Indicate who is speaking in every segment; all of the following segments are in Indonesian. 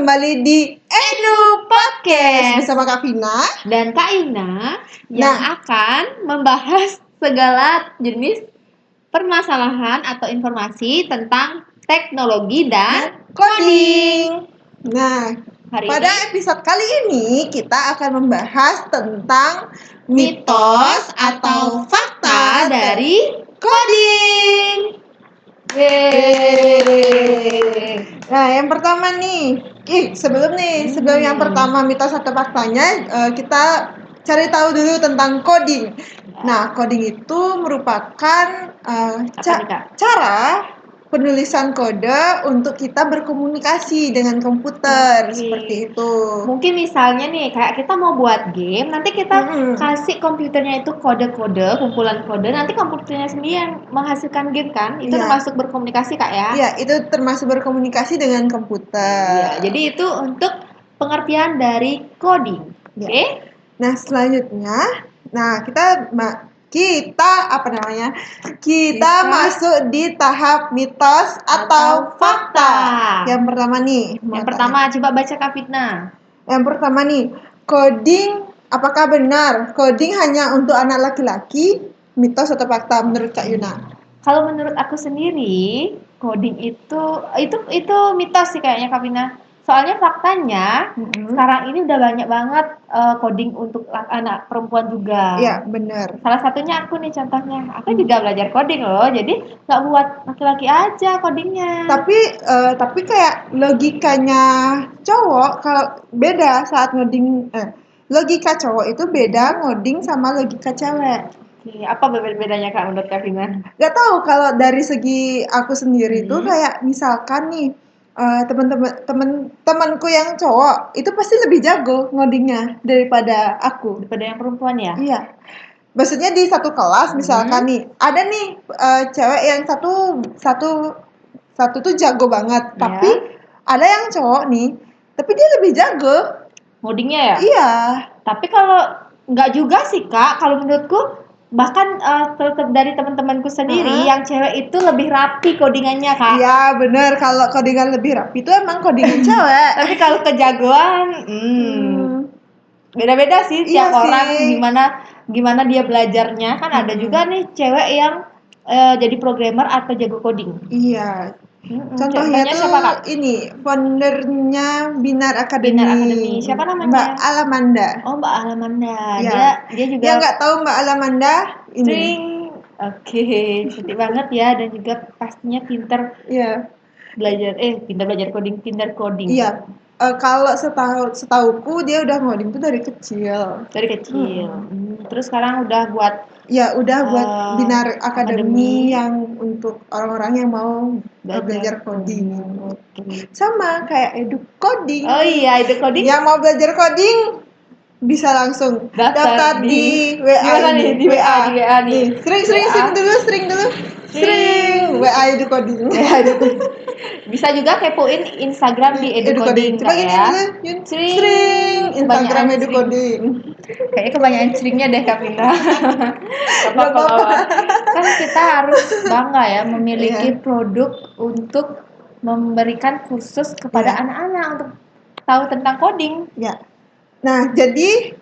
Speaker 1: kembali di
Speaker 2: Edu Podcast
Speaker 1: bersama Kak Vina
Speaker 2: dan Kak Ina yang
Speaker 1: Nah.
Speaker 2: akan membahas segala jenis permasalahan atau informasi tentang teknologi dan coding.
Speaker 1: Nah,
Speaker 2: Hari
Speaker 1: pada
Speaker 2: ini
Speaker 1: episode kali ini kita akan membahas tentang mitos atau fakta
Speaker 2: dari
Speaker 1: coding.
Speaker 2: Yeay.
Speaker 1: Nah, yang pertama nih, sebelum yang pertama mitos atau faktanya, kita cari tahu dulu tentang coding. Nah, coding itu merupakan cara penulisan kode untuk kita berkomunikasi dengan komputer. Seperti itu.
Speaker 2: Mungkin misalnya nih, kayak kita mau buat game, nanti kita kasih komputernya itu kode-kode, kumpulan kode, nanti komputernya sendiri yang menghasilkan game kan? Itu termasuk berkomunikasi, Kak, ya?
Speaker 1: Iya, itu termasuk berkomunikasi dengan komputer.
Speaker 2: Iya, jadi itu untuk pengertian dari coding. Oke?
Speaker 1: Nah, selanjutnya, kita masuk di tahap mitos atau fakta. Yang pertama nih.
Speaker 2: Yang pertama, coba baca Kak Fitna.
Speaker 1: Yang pertama nih, coding apakah benar? Coding hanya untuk anak laki-laki, mitos atau fakta menurut Kak Yuna?
Speaker 2: Kalau menurut aku sendiri, coding itu mitos sih kayaknya Kak Fitna. Soalnya faktanya sekarang ini udah banyak banget coding untuk anak perempuan juga.
Speaker 1: Iya, benar.
Speaker 2: Salah satunya aku nih contohnya. Aku juga belajar coding loh. Jadi nggak buat laki-laki aja codingnya.
Speaker 1: Tapi kayak logikanya cowok kalau beda saat ngoding. Logika cowok itu beda ngoding sama logika cewek.
Speaker 2: Apa bedanya Kak menurut Kak Vina?
Speaker 1: Gak tahu, kalau dari segi aku sendiri tuh kayak misalkan nih temanku yang cowok itu pasti lebih jago ngodingnya daripada aku.
Speaker 2: Daripada yang perempuan ya?
Speaker 1: Iya. Maksudnya di satu kelas misalkan nih ada nih cewek yang satu tuh jago banget, tapi ada yang cowok nih, tapi dia lebih jago
Speaker 2: ngodingnya ya?
Speaker 1: Iya.
Speaker 2: Tapi kalau nggak juga sih Kak, kalau menurutku bahkan dari teman-temanku sendiri yang cewek itu lebih rapi codingannya Kak.
Speaker 1: Iya bener, kalau codingan lebih rapi itu emang codingan cewek.
Speaker 2: Tapi kalau kejagoan beda-beda sih tiap orang gimana dia belajarnya. Kan ada juga nih cewek yang jadi programmer atau jago coding.
Speaker 1: Iya. Contohnya tuh siapa, Kak? Ini foundernya Binar Academy.
Speaker 2: Siapa namanya?
Speaker 1: Mbak Alamanda.
Speaker 2: Oh, Mbak Alamanda.
Speaker 1: Ya.
Speaker 2: Dia juga.
Speaker 1: Yang nggak tahu Mbak Alamanda ini.
Speaker 2: Oke, cantik banget ya, dan juga pastinya pintar.
Speaker 1: Iya.
Speaker 2: Pintar belajar coding, pintar coding.
Speaker 1: Iya. Kalau setauku dia udah ngoding tuh dari kecil.
Speaker 2: Terus sekarang udah buat
Speaker 1: buat Binar Academy yang untuk orang-orang yang mau belajar coding. Sama kayak Edu Coding.
Speaker 2: Oh iya, Edu Coding.
Speaker 1: Yang mau belajar coding bisa langsung daftar di WA
Speaker 2: di WA nih.
Speaker 1: Sering dulu. WA Edu Coding.
Speaker 2: Bisa juga kepoin Instagram di Edu Coding.
Speaker 1: Coba gini dulu, sering Instagram Edu Coding.
Speaker 2: Kayaknya kebanyakan seringnya deh Kak Pinda. Apa-apa. Kan kita harus bangga ya memiliki produk untuk memberikan kursus kepada anak-anak untuk tahu tentang coding.
Speaker 1: Ya. Nah, jadi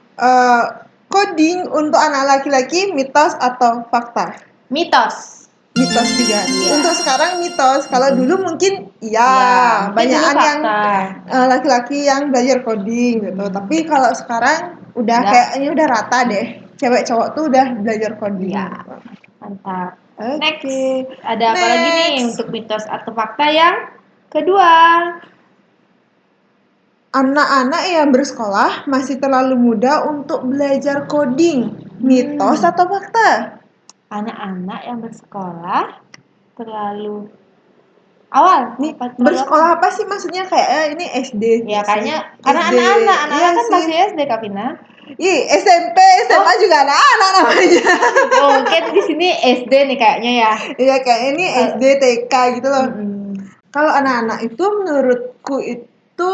Speaker 1: coding untuk anak laki-laki mitos atau fakta?
Speaker 2: Mitos
Speaker 1: juga. Untuk sekarang mitos. Kalau dulu mungkin banyakan yang laki-laki yang belajar coding gitu. Tapi kalau sekarang kayaknya udah rata deh. Cewek cowok tuh udah belajar coding.
Speaker 2: Ya. Mantap. Next. Ada apa lagi nih untuk mitos atau fakta yang kedua?
Speaker 1: Anak-anak yang bersekolah masih terlalu muda untuk belajar coding. Mitos atau fakta?
Speaker 2: Anak-anak yang bersekolah terlalu awal.
Speaker 1: Nih, bersekolah apa sih maksudnya? Kayak ini SD.
Speaker 2: Ya kayaknya karena anak-anak kan masih SD Kak Vina.
Speaker 1: SMP, SMA juga anak-anak namanya.
Speaker 2: Mungkin di sini SD nih kayaknya ya.
Speaker 1: Iya, kayak ini SD, TK gitu loh. Kalau anak-anak itu menurutku itu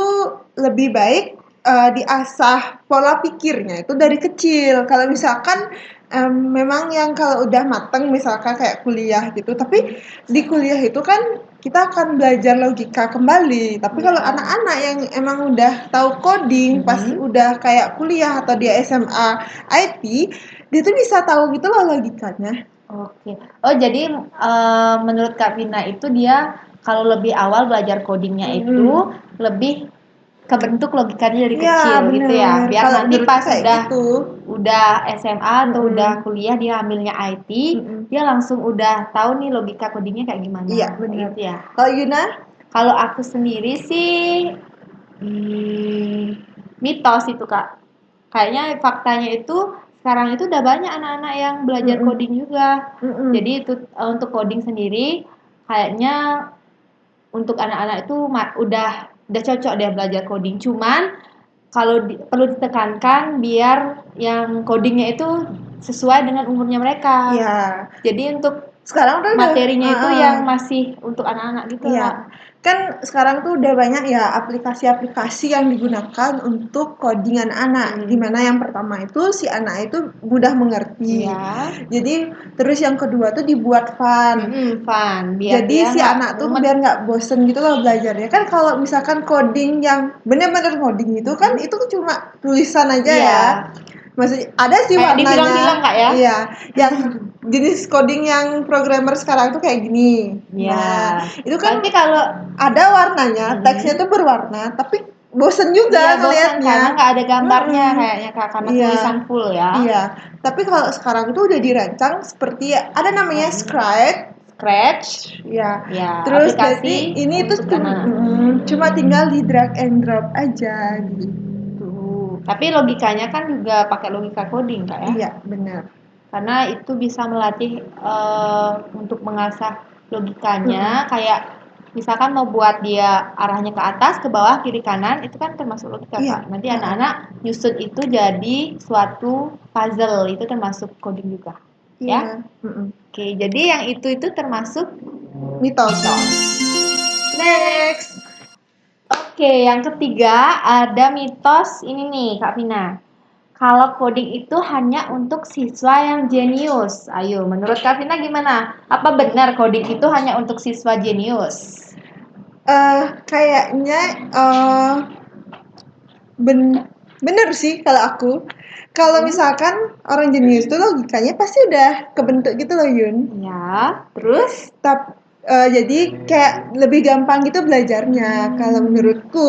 Speaker 1: lebih baik diasah pola pikirnya itu dari kecil. Kalau misalkan memang yang kalau udah mateng misalkan kayak kuliah gitu, tapi di kuliah itu kan kita akan belajar logika kembali. Tapi kalau
Speaker 2: Iya.
Speaker 1: anak-anak yang emang udah tahu coding, pas udah kayak kuliah atau dia SMA IT, dia tuh bisa tahu gitu loh logikanya.
Speaker 2: Oke. Oh, jadi menurut Kak Vina itu dia kalau lebih awal belajar codingnya itu lebih kebentuk logikanya dari
Speaker 1: Iya,
Speaker 2: kecil gitu ya.
Speaker 1: bener.
Speaker 2: Biar
Speaker 1: Kalau
Speaker 2: nanti
Speaker 1: menurutku
Speaker 2: pas
Speaker 1: kayak gitu.
Speaker 2: udah SMA atau
Speaker 1: Mm-mm.
Speaker 2: udah kuliah dia ambilnya IT,
Speaker 1: Mm-mm.
Speaker 2: dia langsung udah tahu nih logika codingnya kayak gimana.
Speaker 1: Iya,
Speaker 2: Kayak
Speaker 1: bener.
Speaker 2: gitu ya.
Speaker 1: Kalau Yuna?
Speaker 2: Kalau aku sendiri sih mitos itu Kak. Kayaknya faktanya itu sekarang itu udah banyak anak-anak yang belajar
Speaker 1: Mm-mm.
Speaker 2: coding juga.
Speaker 1: Mm-mm.
Speaker 2: Jadi itu untuk coding sendiri kayaknya untuk anak-anak itu udah cocok dia belajar coding. Cuman kalau perlu ditekankan biar yang codingnya itu sesuai dengan umurnya mereka.
Speaker 1: Iya.
Speaker 2: Jadi untuk
Speaker 1: Sekarang tuh udah,
Speaker 2: materinya itu yang masih untuk anak-anak gitu
Speaker 1: iya.
Speaker 2: Kak.
Speaker 1: Kan sekarang tuh udah banyak ya aplikasi-aplikasi yang digunakan untuk coding anak-anak. Dimana yang pertama itu si anak itu mudah mengerti.
Speaker 2: Iya.
Speaker 1: Jadi terus yang kedua tuh dibuat fun.
Speaker 2: Fun. Biar
Speaker 1: Jadi
Speaker 2: dia
Speaker 1: si
Speaker 2: nggak
Speaker 1: anak tuh
Speaker 2: mumet.
Speaker 1: biar nggak bosen gitu loh belajarnya. Kan kalau misalkan coding yang bener-bener coding itu kan itu cuma tulisan aja
Speaker 2: Iya.
Speaker 1: ya. Maksudnya ada sih
Speaker 2: Kayak di
Speaker 1: warnanya.
Speaker 2: film-film Kak ya.
Speaker 1: Iya, yang jenis coding yang programmer sekarang tuh kayak gini.
Speaker 2: Iya.
Speaker 1: Nah, itu kan
Speaker 2: Nanti kalau
Speaker 1: ada warnanya, teksnya tuh berwarna, tapi bosen juga
Speaker 2: iya bosan
Speaker 1: ngelihatnya.
Speaker 2: karena nggak ada gambarnya
Speaker 1: Mm-mm.
Speaker 2: kayaknya Kak, karena
Speaker 1: Iya.
Speaker 2: tulisan full ya.
Speaker 1: Iya, tapi kalau sekarang tuh udah dirancang seperti ada namanya Scribe.
Speaker 2: Scratch.
Speaker 1: Ya,
Speaker 2: Ya,
Speaker 1: terus
Speaker 2: aplikasi
Speaker 1: jadi ini tuh
Speaker 2: untuk anak.
Speaker 1: cuma tinggal di drag and drop aja gitu.
Speaker 2: Tapi logikanya kan juga pakai logika coding Kak ya.
Speaker 1: Iya, benar.
Speaker 2: Karena itu bisa melatih untuk mengasah logikanya kayak misalkan mau buat dia arahnya ke atas, ke bawah, kiri kanan itu kan termasuk logika
Speaker 1: Iya.
Speaker 2: Kak. Nanti anak-anak nyusun itu jadi suatu puzzle, itu termasuk coding juga. Ya.
Speaker 1: Iya.
Speaker 2: Oke, jadi yang itu termasuk
Speaker 1: Mitos.
Speaker 2: next. Oke, yang ketiga ada mitos ini nih Kak Vina. Kalau coding itu hanya untuk siswa yang jenius. Ayo, menurut Kak Vina gimana? Apa benar coding itu hanya untuk siswa jenius?
Speaker 1: Kayaknya bener sih kalau aku. Kalau misalkan orang jenius tuh logikanya pasti udah kebentuk gitu loh Yun.
Speaker 2: Ya, terus?
Speaker 1: Jadi kayak lebih gampang gitu belajarnya. Kalau menurutku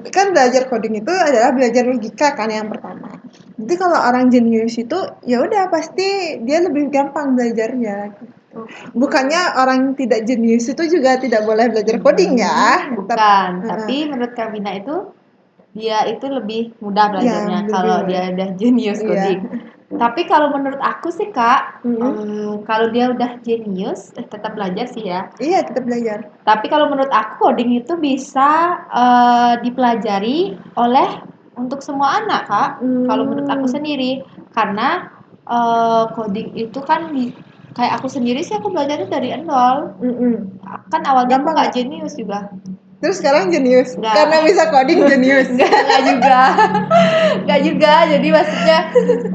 Speaker 1: kan belajar coding itu adalah belajar logika kan yang pertama. Jadi kalau orang jenius itu ya udah pasti dia lebih gampang belajarnya. Bukannya orang tidak jenius itu juga tidak boleh belajar coding ya.
Speaker 2: Bukan, tapi menurut Kak Vina itu dia itu lebih mudah belajarnya
Speaker 1: lebih
Speaker 2: kalau
Speaker 1: mudah.
Speaker 2: dia udah jenius
Speaker 1: Iya.
Speaker 2: coding. Tapi kalau menurut aku sih Kak, kalau dia udah jenius, tetap belajar sih ya.
Speaker 1: Iya, tetap belajar.
Speaker 2: Tapi kalau menurut aku coding itu bisa dipelajari oleh untuk semua anak Kak. Kalau menurut aku sendiri, karena coding itu kan kayak aku sendiri sih aku belajarnya dari nol. Kan awalnya aku
Speaker 1: Gampang
Speaker 2: nggak
Speaker 1: nggak?
Speaker 2: jenius juga.
Speaker 1: Terus sekarang jenius.
Speaker 2: Nggak.
Speaker 1: Karena bisa coding jenius.
Speaker 2: Enggak juga. Enggak juga. Jadi maksudnya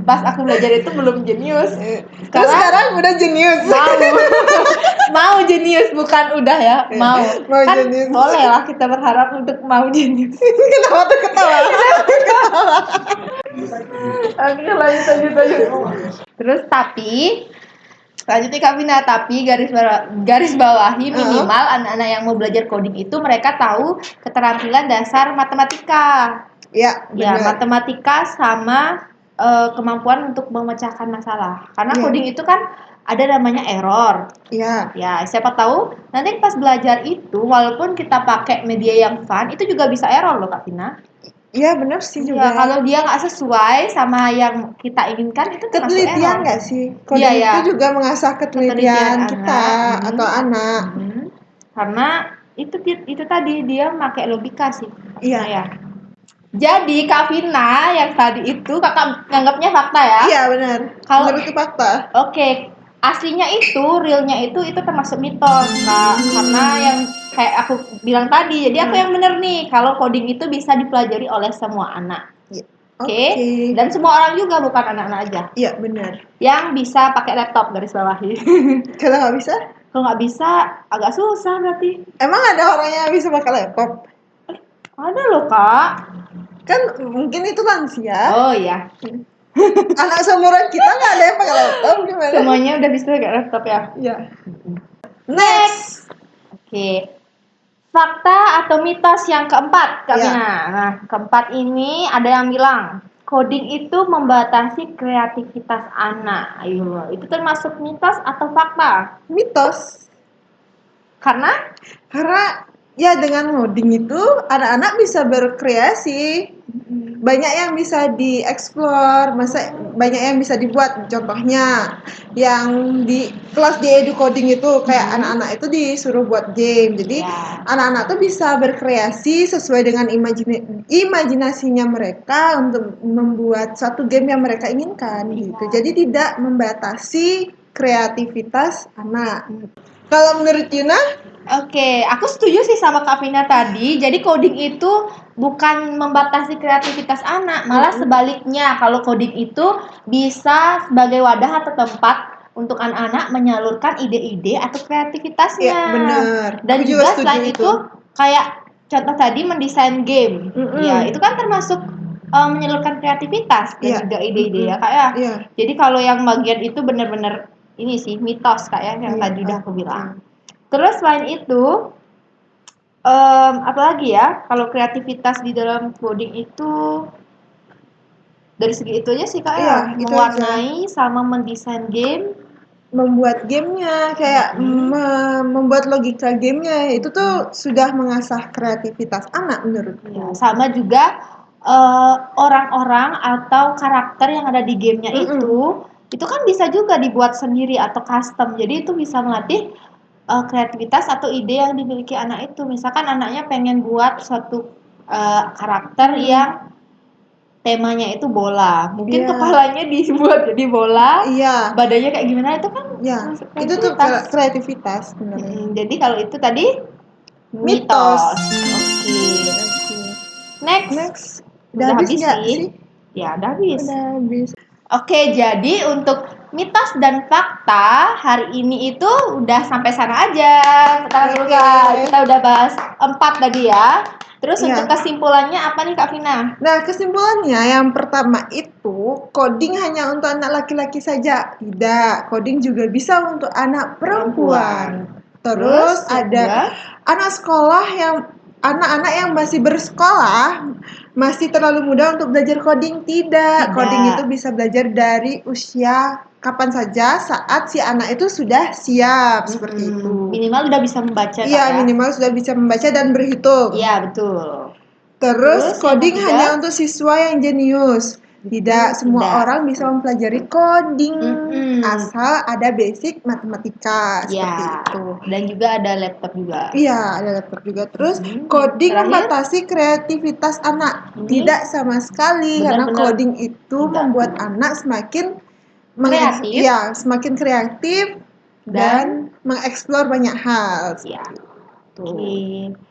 Speaker 2: pas aku belajar itu belum jenius.
Speaker 1: Terus sekarang udah jenius.
Speaker 2: Mau jenius bukan udah ya, mau.
Speaker 1: Mau
Speaker 2: Kan
Speaker 1: jenius.
Speaker 2: boleh lah kita berharap untuk mau jenius.
Speaker 1: Kenapa tuh ketawa?
Speaker 2: Oke, lanjut. Terus tapi lanjutnya Kak Vina, tapi garis bawahi minimal anak-anak yang mau belajar coding itu mereka tahu keterampilan dasar matematika.
Speaker 1: Ya,
Speaker 2: Ya,
Speaker 1: benar.
Speaker 2: matematika sama kemampuan untuk memecahkan masalah. Karena
Speaker 1: Iya.
Speaker 2: coding itu kan ada namanya error.
Speaker 1: Iya.
Speaker 2: Ya, siapa tahu nanti pas belajar itu walaupun kita pakai media yang fun, itu juga bisa error loh Kak Vina.
Speaker 1: Iya, benar sih
Speaker 2: Ya,
Speaker 1: juga.
Speaker 2: kalau dia nggak sesuai sama yang kita inginkan itu termasuk
Speaker 1: Ketelitian
Speaker 2: error.
Speaker 1: nggak sih? Coding
Speaker 2: Iya, ya.
Speaker 1: itu juga mengasah ketelitian kita
Speaker 2: anak.
Speaker 1: atau anak.
Speaker 2: Karena itu tadi dia pakai logika sih.
Speaker 1: Iya.
Speaker 2: Nah, ya. Jadi Kak Vina yang tadi itu kakak nganggapnya fakta ya?
Speaker 1: Iya, benar.
Speaker 2: Kalau
Speaker 1: Menurut fakta.
Speaker 2: Oke, aslinya itu, realnya itu termasuk mitos, Kak. Karena yang kayak aku bilang tadi, jadi aku yang bener nih, kalau coding itu bisa dipelajari oleh semua anak. Oke. Dan semua orang juga, bukan anak-anak aja.
Speaker 1: Iya, benar.
Speaker 2: Yang bisa pakai laptop garis bawahi.
Speaker 1: Kalau nggak bisa?
Speaker 2: Kalau nggak bisa, agak susah berarti.
Speaker 1: Emang ada orang yang bisa pakai laptop?
Speaker 2: Ada loh, Kak.
Speaker 1: Kan mungkin itu lansia.
Speaker 2: Oh iya,
Speaker 1: Anak seumuran kita nggak ada yang pakai laptop, gimana?
Speaker 2: semuanya udah bisa pakai laptop ya.
Speaker 1: Ya. Next.
Speaker 2: Oke. Fakta atau mitos yang keempat, Kak
Speaker 1: Ya.
Speaker 2: Vina. Nah, keempat ini ada yang bilang coding itu membatasi kreativitas anak. Ayo, itu termasuk mitos atau fakta?
Speaker 1: Mitos.
Speaker 2: Karena
Speaker 1: Karena ya dengan coding itu anak-anak bisa berkreasi. Banyak yang bisa dieksplor, banyak yang bisa dibuat. Contohnya yang di kelas di edu coding itu kayak anak-anak itu disuruh buat game. Jadi
Speaker 2: Ya.
Speaker 1: anak-anak tuh bisa berkreasi sesuai dengan imajinasinya mereka untuk membuat suatu game yang mereka inginkan gitu. Jadi tidak membatasi kreativitas anak. Kalau menurut Yuna?
Speaker 2: Oke, aku setuju sih sama Kak Vina tadi. Jadi coding itu bukan membatasi kreativitas anak, malah sebaliknya. Kalau coding itu bisa sebagai wadah atau tempat untuk anak-anak menyalurkan ide-ide atau kreativitasnya.
Speaker 1: Iya, benar.
Speaker 2: Dan
Speaker 1: Aku juga
Speaker 2: juga
Speaker 1: setuju
Speaker 2: selain
Speaker 1: itu.
Speaker 2: itu kayak contoh tadi mendesain game. Ya, itu kan termasuk menyalurkan kreativitas dan
Speaker 1: Iya.
Speaker 2: juga ide-ide ya, Kak ya.
Speaker 1: Iya.
Speaker 2: Jadi kalau yang bagian itu benar-benar ini sih mitos Kak ya, yang
Speaker 1: Iya,
Speaker 2: tadi udah aku
Speaker 1: oke.
Speaker 2: bilang. Terus selain itu, apalagi ya, kalau kreativitas di dalam coding itu dari segi itu aja sih Kak ya,
Speaker 1: Iya, itu
Speaker 2: mewarnai sama mendesain game.
Speaker 1: Membuat gamenya kayak membuat logika gamenya itu tuh sudah mengasah kreativitas anak menurutku.
Speaker 2: Ya, sama juga orang-orang atau karakter yang ada di gamenya itu kan bisa juga dibuat sendiri atau custom. Jadi itu bisa melatih kreativitas atau ide yang dimiliki anak itu. Misalkan anaknya pengen buat suatu karakter yang temanya itu bola. Mungkin
Speaker 1: Iya.
Speaker 2: kepalanya dibuat jadi bola,
Speaker 1: Iya.
Speaker 2: badannya kayak gimana itu kan
Speaker 1: Ya,
Speaker 2: masuk
Speaker 1: itu tuh
Speaker 2: kreativitas.
Speaker 1: kreativitas sebenarnya.
Speaker 2: Jadi kalau itu tadi
Speaker 1: Mitos.
Speaker 2: Oke. Next.
Speaker 1: Next.
Speaker 2: Udah habis
Speaker 1: nggak
Speaker 2: sih? Ya, udah habis.
Speaker 1: Udah habis.
Speaker 2: Oke, jadi untuk mitos dan fakta hari ini itu udah sampai sana aja. Sekarang dulu
Speaker 1: Oke.
Speaker 2: Kak, kita udah bahas 4 tadi ya. Terus
Speaker 1: Iya.
Speaker 2: untuk kesimpulannya apa nih Kak Vina?
Speaker 1: Nah, kesimpulannya yang pertama itu coding hanya untuk anak laki-laki saja. Tidak, coding juga bisa untuk anak perempuan. Terus
Speaker 2: yang
Speaker 1: ada
Speaker 2: kedua?
Speaker 1: anak-anak yang masih bersekolah masih terlalu muda untuk belajar coding. Tidak, coding itu bisa belajar dari usia kapan saja saat si anak itu sudah siap seperti itu.
Speaker 2: Minimal udah bisa membaca Kak
Speaker 1: Iya,
Speaker 2: ya?
Speaker 1: minimal sudah bisa membaca dan berhitung.
Speaker 2: Iya, betul.
Speaker 1: Terus
Speaker 2: yang
Speaker 1: coding
Speaker 2: ketiga?
Speaker 1: hanya untuk siswa yang jenius. Tidak semua orang bisa mempelajari coding asal ada basic matematika seperti itu.
Speaker 2: Dan juga ada laptop juga.
Speaker 1: Iya, ada laptop juga. Terus coding
Speaker 2: terakhir?
Speaker 1: membatasi kreativitas anak. Tidak sama sekali karena
Speaker 2: Benar-benar
Speaker 1: coding itu membuat anak semakin
Speaker 2: Kreatif.
Speaker 1: Iya, semakin kreatif dan mengeksplor banyak hal.
Speaker 2: Iya.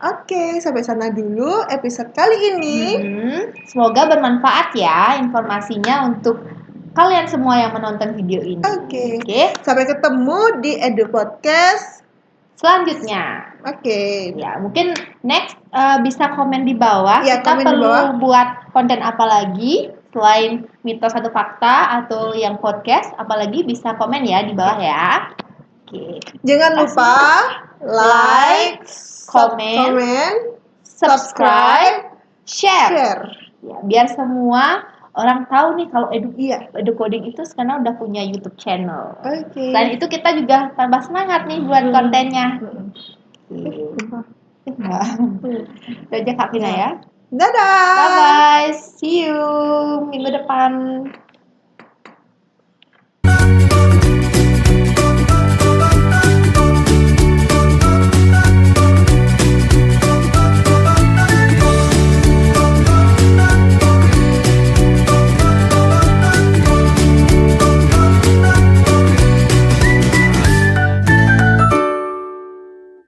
Speaker 1: Oke, sampai sana dulu episode kali ini.
Speaker 2: Semoga bermanfaat ya informasinya untuk kalian semua yang menonton video ini.
Speaker 1: Oke. Sampai ketemu di Edu Podcast
Speaker 2: selanjutnya.
Speaker 1: Oke.
Speaker 2: Ya, mungkin next bisa komen di bawah.
Speaker 1: Ya,
Speaker 2: kita
Speaker 1: komen di
Speaker 2: perlu
Speaker 1: bawah.
Speaker 2: buat konten apa lagi selain mitos atau fakta atau yang podcast, apalagi bisa komen ya di bawah ya. Oke.
Speaker 1: Jangan lupa like, comment, subscribe,
Speaker 2: share. Ya, biar semua orang tahu nih kalau Edu Coding itu sekarang udah punya YouTube channel.
Speaker 1: Oke.
Speaker 2: Selain itu kita juga tambah semangat nih buat kontennya. Itu aja Kak Vina ya.
Speaker 1: Dadah.
Speaker 2: Bye bye. See you minggu depan.